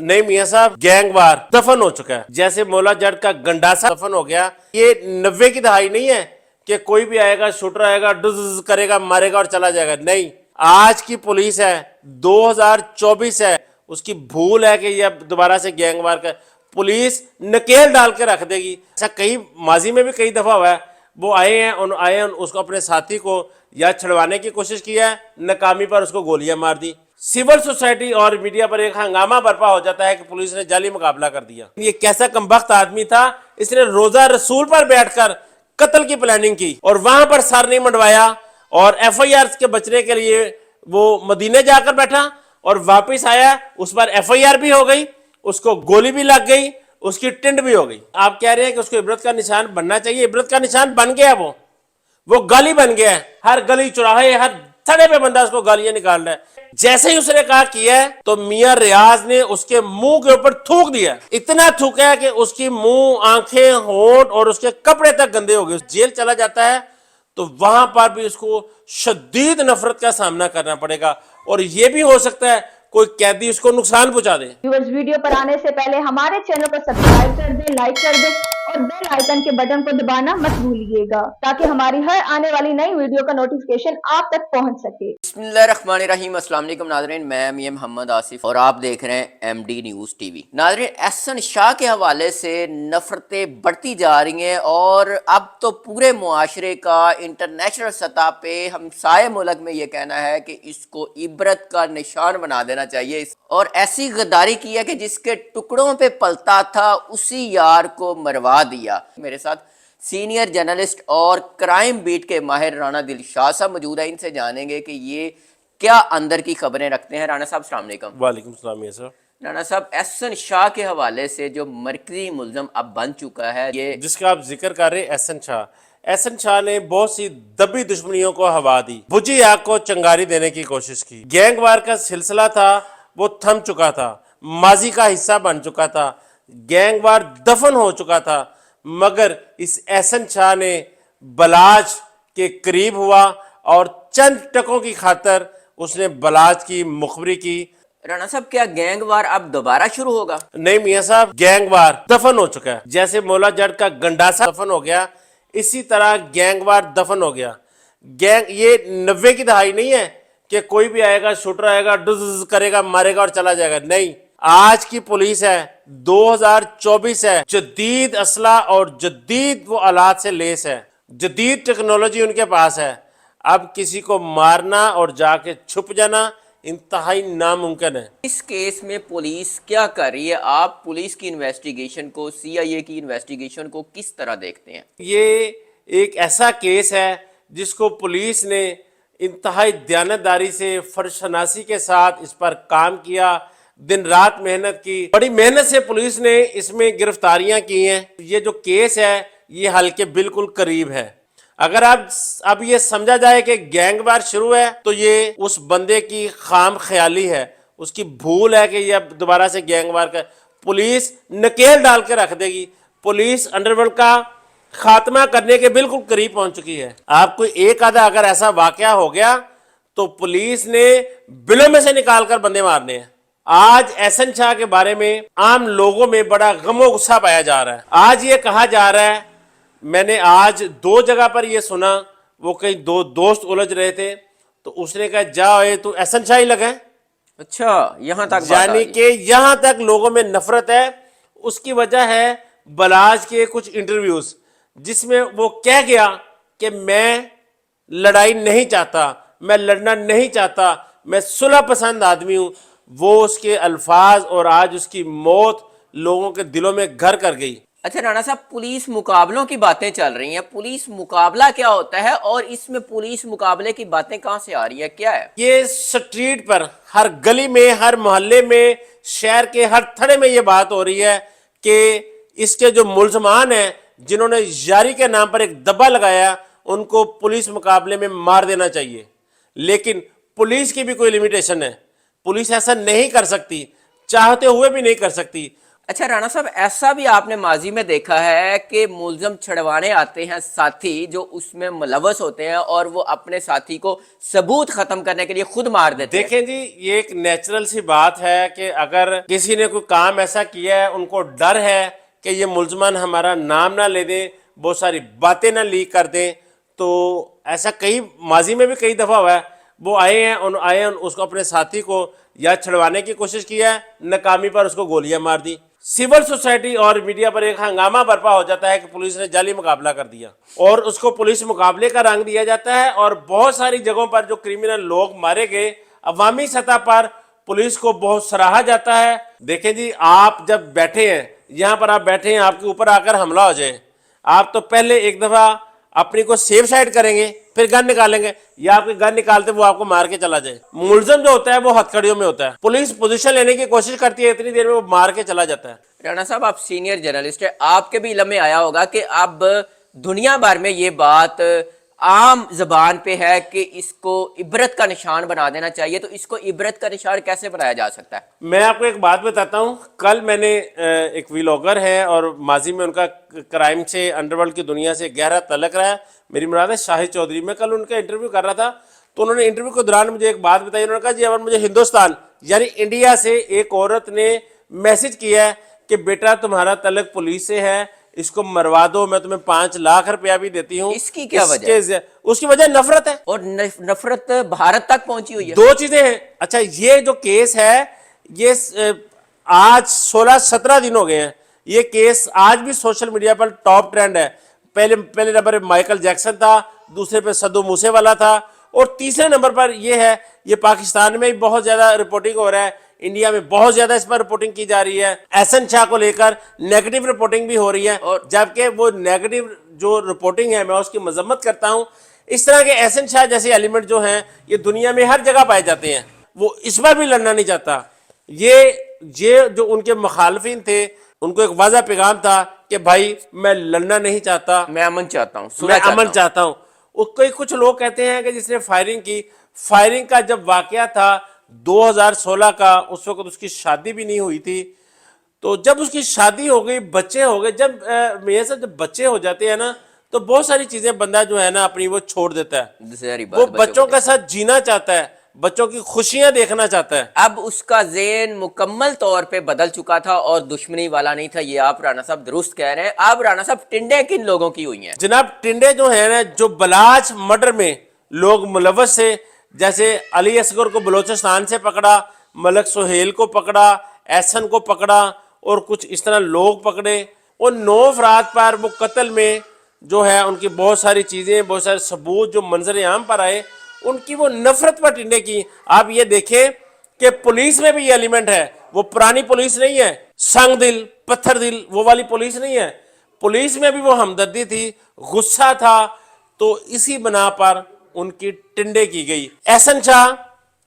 नहीं मियाँ साहब, गैंगवार दफन हो चुका है, जैसे मौला जट का गंडासा दफन हो गया। ये 90 की दहाई नहीं है कि कोई भी आएगा, शूटर आएगा, डुज करेगा, मारेगा और चला जाएगा। नहीं, आज की पुलिस है, 2024 है, उसकी भूल है कि ये दोबारा से गैंगवार का पुलिस नकेल डाल के रख देगी। ऐसा कई माजी में भी कई दफा हुआ है। वो आए हैं उसको अपने साथी को या छुड़वाने की कोशिश की है, नाकामी पर उसको गोलियां मार दी। सिविल सोसाइटी और मीडिया पर एक हंगामा बर्पा हो जाता है कि पुलिस ने जाली मुकाबला कर दिया। ये कैसा कमबख्त आदमी था, इसने रोजा रसूल पर बैठकर कत्ल की प्लानिंग की और वहां पर सर नहीं मंडवाया और एफआईआर के बचने के लिए वो मदीने जाकर बैठा और वापस आया, उस पर एफआईआर भी हो गई, उसको गोली भी लग गई, उसकी टिंड भी हो गई। आप कह रहे हैं कि उसको इबरत का निशान बनना चाहिए, इबरत का निशान बन गया, वो गाली बन गया है। हर गली चौराहे, हर थड़े पे बंदा उसको गालियां निकाल रहा है। जैसे ही उसने कहा किया है तो मियां रियाज ने उसके मुंह के ऊपर थूक दिया। इतना थूका है कि उसकी मुंह, आंखें, होंठ और उसके कपड़े तक गंदे हो गए। जेल चला जाता है तो वहां पर भी उसको शदीद नफरत का सामना करना पड़ेगा और यह भी हो सकता है कोई कैदी उसको नुकसान पहुंचा दे। व्यूअर्स, वीडियो पर आने से पहले हमारे चैनल को सब्सक्राइब कर दें, लाइक कर दें और बेल आइकन के बटन को दबाना मत भूलिएगा ताकि हमारी हर आने वाली नई वीडियो का नोटिफिकेशन आप तक पहुंच सके। बिस्मिल्लाहिर्रहमानिर्रहीम। अस्सलाम वालेकुम नाज़रीन, मैं मियां मोहम्मद आसिफ और आप देख रहे हैं एमडी न्यूज़ टीवी। नाज़रीन, एहसन शाह के हवाले से नफरतें बढ़ती जा रही हैं और अब तो पूरे मुआशरे का इंटरनेशनल सतह पे हमसाये मुल्क में ये कहना है कि इसको इबरत का निशान बना देना चाहिए और ऐसी गद्दारी की है कि जिसके टुकड़ों पे पलता था उसी यार को मरवा दिया। मेरे साथ सीनियर जर्नलिस्ट और क्राइम बीट के माहिर राणा दिलशाद साहब मौजूद है, इनसे जानेंगे कि ये क्या अंदर की खबरें रखते हैं। राणा साहब अस्सलाम वालेकुम। वालेकुम सलाम। ये सर, राणा साहब, एहसन शाह के हवाले से जो मरकजी मुल्ज़म अब बन चुका है, ये जिसका आप जिक्र कर रहे हैं, एहसन शाह ने बहुत सी दबी दुश्मनियों को हवा दी, बुझी आग को चंगारी देने की कोशिश की। गैंगवार का सिलसिला था वो थम चुका था, माजी का हिस्सा बन चुका था, गैंगवार दफन हो चुका था, मगर इस एहसन शाह ने बलाज के करीब हुआ और चंद टकों की खातर उसने बलाज की मुखबरी की। राणा साहब, क्या गैंगवार अब दोबारा शुरू होगा? नहीं मियाँ साहब, गैंगवार दफन हो चुका है। जैसे मौला जट का गंडासा दफन हो गया, इसी तरह गैंगवार दफन हो गया। ये 90 की दहाई नहीं है कि कोई भी आएगा, शूटर आएगा, डुज करेगा, मारेगा और चला जाएगा। नहीं, आज की पुलिस है, 2024 है, जदीद असला और जदीद वो आलात से लेस है, जदीद टेक्नोलॉजी उनके पास है। अब किसी को मारना और जाके छुप जाना इंतहाई नामुमकिन है। इस केस में पुलिस क्या कर रही है? आप पुलिस की इन्वेस्टिगेशन को, CIA की इन्वेस्टिगेशन को किस तरह देखते हैं? ये एक ऐसा केस है जिसको पुलिस ने इंतहाई दयानतदारी से, फर्शनासी के साथ इस पर काम किया, दिन रात मेहनत की, बड़ी मेहनत से पुलिस ने इसमें गिरफ्तारियां की हैं। ये जो केस है ये हल के बिल्कुल करीब है। अगर आप अब ये समझा जाए कि गैंगवार शुरू है तो ये उस बंदे की खाम ख्याली है, उसकी भूल है कि ये दोबारा से गैंगवार का पुलिस नकेल डाल के रख देगी। पुलिस अंडरवर्ल्ड का खात्मा करने के बिल्कुल करीब पहुंच चुकी है। आपको एक आधा अगर ऐसा वाकया हो गया तो पुलिस ने बिलों में से निकाल कर बंदे मारने हैं। आज एहसन शाह के बारे में आम लोगों में बड़ा गमो गुस्सा पाया जा रहा है। आज ये कहा जा रहा है, मैंने आज 2 जगह पर यह सुना, वो कई 2 दोस्त उलझ रहे थे तो उसने कहा जाओ तू एहसन शाह ही लगा। अच्छा, यहाँ तक यानी कि यहां तक लोगों में नफरत है। उसकी वजह है बलाज के कुछ इंटरव्यूज जिसमें वो कह गया कि मैं लड़ाई नहीं चाहता, मैं लड़ना नहीं चाहता, मैं सुलह पसंद आदमी हूं। वो उसके अल्फाज और आज उसकी मौत लोगों के दिलों में घर कर गई। अच्छा राणा साहब, पुलिस मुकाबलों की बातें चल रही हैं, पुलिस मुकाबला क्या होता है और इसमें पुलिस मुकाबले की बातें कहां से आ रही है, क्या है? ये स्ट्रीट पर, हर गली में, हर मोहल्ले में, शहर के हर थड़े में ये बात हो रही है कि इसके जो मुल्जमान हैं, जिन्होंने यारी के नाम पर एक दब्बा लगाया, उनको पुलिस मुकाबले में मार देना चाहिए। लेकिन पुलिस की भी कोई लिमिटेशन है, पुलिस ऐसा नहीं कर सकती, चाहते हुए भी नहीं कर सकती। अच्छा राणा साहब, ऐसा भी आपने माजी में देखा है कि मुलजम छड़वाने आते हैं साथी जो उसमें मुलव्वस होते हैं और वो अपने साथी को सबूत खत्म करने के लिए खुद मार देते हैं। देखें जी, ये एक नेचुरल सी बात है कि अगर किसी ने कोई काम ऐसा किया है, उनको डर है कि ये मुलजमान हमारा नाम ना ले दें, बहुत सारी बातें ना लीक कर दें, तो ऐसा कई माजी में भी कई दफ़ा हुआ है। वो आए हैं उसको अपने साथी को या छुड़वाने की कोशिश किया है, नाकामी पर उसको गोलियां मार दी। सिविल सोसाइटी और मीडिया पर एक हंगामा बर्पा हो जाता है कि पुलिस ने जाली मुकाबला कर दिया और उसको पुलिस मुकाबले का रंग दिया जाता है। और बहुत सारी जगहों पर जो क्रिमिनल लोग मारे गए, अवामी सतह पर पुलिस को बहुत सराहा जाता है। देखें जी, आप जब बैठे हैं, यहाँ पर आप बैठे हैं, आपके ऊपर आकर हमला हो जाए, आप तो पहले एक दफा अपनी को सेफ साइड करेंगे, फिर गन निकालेंगे, या आपके गन निकालते वो आपको मार के चला जाए। मुलजम जो होता है वो हथकड़ियों में होता है, पुलिस पोजीशन लेने की कोशिश करती है, इतनी देर में वो मार के चला जाता है। राणा साहब, आप सीनियर जर्नलिस्ट है, आपके भी इल्म में आया होगा कि अब दुनिया भर में ये बात आम जबान पे है कि इसको इबरत का निशान बना देना चाहिए। तो इसको इबरत का निशान कैसे बनाया जा सकता है? मैं आपको एक बात बताता हूँ। कल मैंने एक व्लॉगर है और माजी में उनका क्राइम से, अंडरवर्ल्ड की दुनिया से गहरा तल्लक रहा है, मेरी मुराद है शाहिद चौधरी। मैं कल उनका इंटरव्यू कर रहा था, तो उन्होंने इंटरव्यू के दौरान मुझे एक बात बताई। उन्होंने कहा जी, अगर मुझे हिंदुस्तान यानी इंडिया से एक औरत ने मैसेज किया है कि बेटा तुम्हारा तल्लक पुलिस से है, इसको मरवा दो, मैं तुम्हें 5 लाख रुपया भी देती हूँ, इसकी क्या वजह? उसकी वजह नफरत है, और नफरत भारत तक पहुंची हुई है। दो चीजें हैं। अच्छा, ये जो केस है, ये आज 16-17 दिन हो गए हैं, ये केस आज भी सोशल मीडिया पर टॉप ट्रेंड है। पहले नंबर पे माइकल जैक्सन था, दूसरे पे सद्दू मूसेवाला था, और तीसरे नंबर पर ये है। ये पाकिस्तान में भी बहुत ज्यादा रिपोर्टिंग हो रहा है, इंडिया में बहुत ज्यादा इस पर रिपोर्टिंग की जा रही है। एहसन शाह को लेकर नेगेटिव रिपोर्टिंग भी हो रही है, और जबकि वो नेगेटिव जो रिपोर्टिंग है, मैं उसकी मजम्मत करता हूं। इस तरह के एहसन शाह जैसे एलिमेंट जो हैं, ये दुनिया में हर जगह पाए जाते हैं। वो इस बार भी लड़ना नहीं चाहता। ये जो उनके मुखालफिन थे, उनको एक वाज़ा पैगाम था कि भाई मैं लड़ना नहीं चाहता, मैं अमन चाहता हूँ, मैं अमन चाहता हूँ। कुछ लोग कहते हैं कि जिसने फायरिंग की, फायरिंग का जब वाकया था 2016 का, उस वक्त उसकी शादी भी नहीं हुई थी। तो जब उसकी शादी हो गई, बच्चे हो गए, जब मेरे से जब बच्चे हो जाते हैं ना, तो बहुत सारी चीजें बंदा जो है ना अपनी वो छोड़ देता है। वो बच्चों के साथ जीना चाहता है, बच्चों की खुशियां देखना चाहता है। अब उसका ज़हन मुकम्मल तौर पे बदल चुका था और दुश्मनी वाला नहीं था, ये आप राणा साहब दुरुस्त कह रहे हैं। अब राणा साहब, टिंडे किन लोगों की हुई हैं? जनाब, टिंडे जो है ना, जो बलाच मर्डर में लोग मुलव्वस से, जैसे अली असगर को बलोचिस्तान से पकड़ा, मलक सुहेल को पकड़ा, एहसन को पकड़ा, और कुछ इस तरह लोग पकड़े। उन 9 अफराद पर वो कत्ल में जो है उनकी बहुत सारी चीज़ें, बहुत सारे सबूत जो मंजर आम पर आए, उनकी वो नफरत पर टिंडे की। आप ये देखें कि पुलिस में भी ये एलिमेंट है। वो पुरानी पुलिस नहीं है, संग दिल पत्थर दिल, वो वाली पुलिस नहीं है। पुलिस में भी वो हमदर्दी थी, गुस्सा था, तो इसी बना पर उनकी टिंडे की गई। एहसन शाह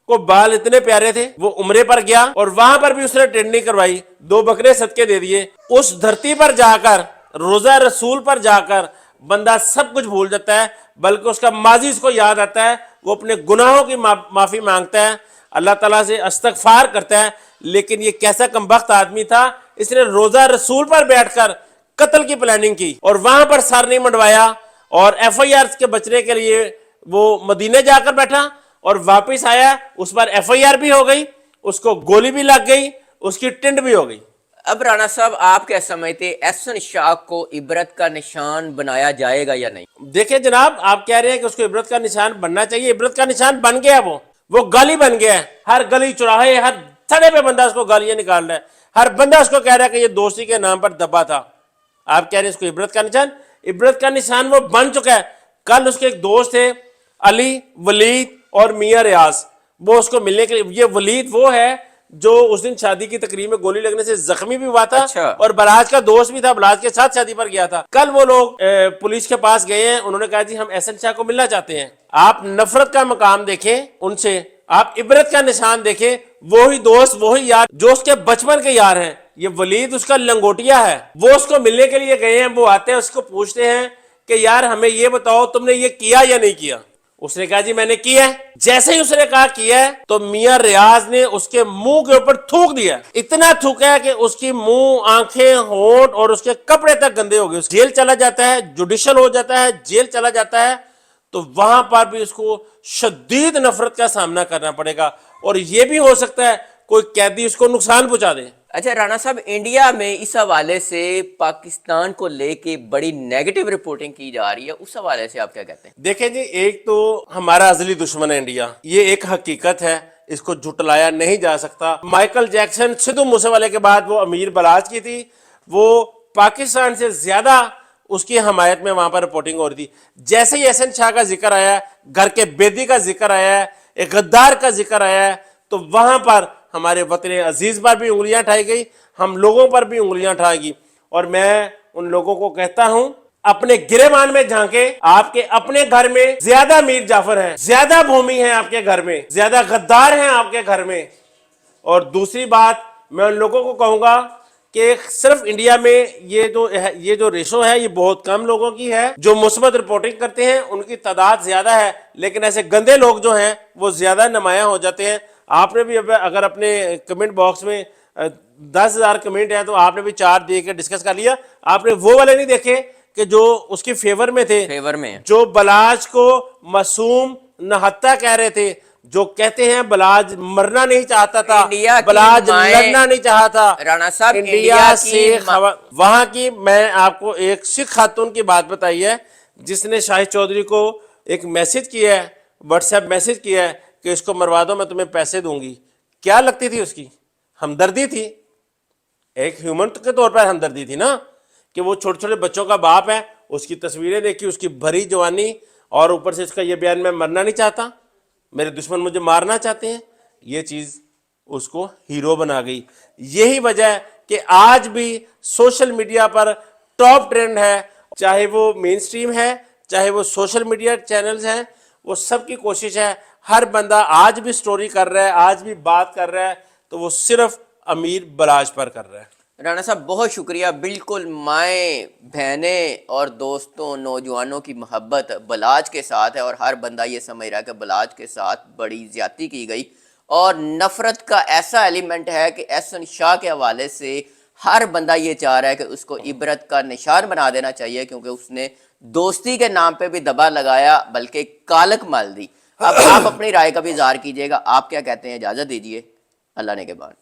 को बाल इतने प्यारे थे, वो उम्रे पर गया और वहां पर भी उसने टिंडी करवाई, 2 बकरे सदके दे दिए। उस धरती पर जाकर, रोजा रसूल पर जाकर बंदा सब कुछ भूल जाता है, बल्कि उसका माजी उसको याद आता है। वो अपने गुनाहों की माफी मांगता है, अल्लाह ताला से इस्तगफार करता है। लेकिन ये कैसा कमबख्त आदमी था, इसने रोजा रसूल पर बैठकर कत्ल की प्लानिंग की और वहां पर सर नहीं मंडवाया, और FIR के बचने के लिए वो मदीने जाकर बैठा और वापस आया, उस पर FIR भी हो गई, उसको गोली भी लग गई, उसकी टिंड भी हो गई। अब राणा साहब, आप क्या समझते हैं, एहसन शाह को इबरत का निशान बनाया जाएगा या नहीं? देखिए जनाब, आप कह रहे हैं कि उसको इबरत का निशान बनना चाहिए। इबरत का निशान बन गया, वो गाली बन गया है। हर गली चौराहे, हर थड़े पे बंदा उसको गालियां निकाल रहा है। हर बंदा उसको कह रहा है कि ये दोस्ती के नाम पर दबा था। आप कह रहे हैं इसको इबरत का निशान? इबरत का निशान वो बन चुका है। कल उसके एक दोस्त थे, अली, वलीद और मियां रियाज, वो उसको मिलने के लिए। ये वलीद वो है जो उस दिन शादी की तकरीब में गोली लगने से जख्मी भी हुआ था। अच्छा। और बलाज का दोस्त भी था, बलाज के साथ शादी पर गया था। कल वो लोग पुलिस के पास गए हैं, उन्होंने कहा जी हम एहसन शाह को मिलना चाहते हैं। आप नफरत का मकाम देखें उनसे, आप इबरत का निशान देखें। वही दोस्त, वही यार जो उसके बचपन के यार हैं। ये वलीद उसका लंगोटिया है, वो उसको मिलने के लिए गए हैं। वो आते हैं, उसको पूछते हैं कि यार हमें ये बताओ तुमने ये किया या नहीं किया। उसने कहा जी मैंने किया है। जैसे ही उसने कहा किया है तो मियां रियाज ने उसके मुंह के ऊपर थूक दिया, इतना थूका है कि उसकी मुंह, आंखें, होंठ और उसके कपड़े तक गंदे हो गए। जेल चला जाता है, जुडिशल हो जाता है, जेल चला जाता है, तो वहां पर भी उसको शदीद नफरत का सामना करना पड़ेगा और यह भी हो सकता है कोई कैदी उसको नुकसान पहुंचा दे। अच्छा राणा साहब, इंडिया में इस हवाले से पाकिस्तान को लेके बड़ी नेगेटिव रिपोर्टिंग की जा रही है, उस हवाले से आप क्या कहते हैं? देखें जी, एक तो हमारा अजली दुश्मन है इंडिया, ये एक हकीकत है, इसको झुटलाया नहीं जा सकता। माइकल जैक्सन, सिद्धू मूसेवाले के बाद वो अमीर बलाच की थी, वो पाकिस्तान से ज्यादा उसकी हमायत में वहां पर रिपोर्टिंग हो रही थी। जैसे ही एहसन शाह का जिक्र आया है, घर के बेदी का जिक्र आया है, एक गद्दार का जिक्र आया है, तो वहां पर हमारे वतन अजीज पर भी उंगलियां उठाई गई, हम लोगों पर भी उंगलियां उठाई गई। और मैं उन लोगों को कहता हूं, अपने गिरेबान में झांके, आपके अपने घर में ज्यादा मीर जाफर हैं, ज्यादा भूमि है आपके घर में, ज्यादा गद्दार हैं आपके घर में। और दूसरी बात मैं उन लोगों को कहूंगा कि सिर्फ इंडिया में ये जो रेशो है ये बहुत कम लोगों की है जो मुस्बत रिपोर्टिंग करते हैं, उनकी तादाद ज्यादा है, लेकिन ऐसे गंदे लोग जो हैं वो ज्यादा नुमायां हो जाते हैं। आपने भी अगर अपने कमेंट बॉक्स में 10,000 कमेंट है तो आपने भी 4 दे के डिस्कस कर लिया, आपने वो वाले नहीं देखे कि जो उसके फेवर में थे, फेवर में जो बलाज को मासूम नहत्ता कह रहे थे, जो कहते हैं बलाज मरना नहीं चाहता था, बलाज लड़ना नहीं चाहता। राणा साहब, इंडिया से वहां की मैं आपको एक सिख खातून की बात बताई है जिसने शाहिद चौधरी को एक मैसेज किया है, व्हाट्सएप मैसेज किया है कि इसको मरवा दो, मैं तुम्हें पैसे दूंगी। क्या लगती थी उसकी? हमदर्दी थी, एक ह्यूमन के तौर पर हमदर्दी थी ना, कि वो छोटे छोटे बच्चों का बाप है, उसकी तस्वीरें देखी, उसकी भरी जवानी, और ऊपर से इसका ये बयान, मैं मरना नहीं चाहता, मेरे दुश्मन मुझे मारना चाहते हैं। ये चीज उसको हीरो बना गई। यही वजह है कि आज भी सोशल मीडिया पर टॉप ट्रेंड है, चाहे वो मेन स्ट्रीम है, चाहे वो सोशल मीडिया चैनल्स हैं, वो सबकी कोशिश है, हर बंदा आज भी स्टोरी कर रहा है, आज भी बात कर रहा है, तो वो सिर्फ अमीर बलाज पर कर रहा है। राणा साहब बहुत शुक्रिया। बिल्कुल माएँ, बहनें और दोस्तों, नौजवानों की मोहब्बत बलाज के साथ है और हर बंदा ये समझ रहा है कि बलाज के साथ बड़ी ज्यादती की गई और नफरत का ऐसा एलिमेंट है कि एहसन शाह के हवाले से हर बंदा ये चाह रहा है कि उसको इबरत का निशान बना देना चाहिए, क्योंकि उसने दोस्ती के नाम पे भी दबा लगाया, बल्कि कालक मल दी। अब आप अपनी राय का भी इजहार कीजिएगा, आप क्या कहते हैं? इजाज़त दीजिए, अल्लाह ने के बाद।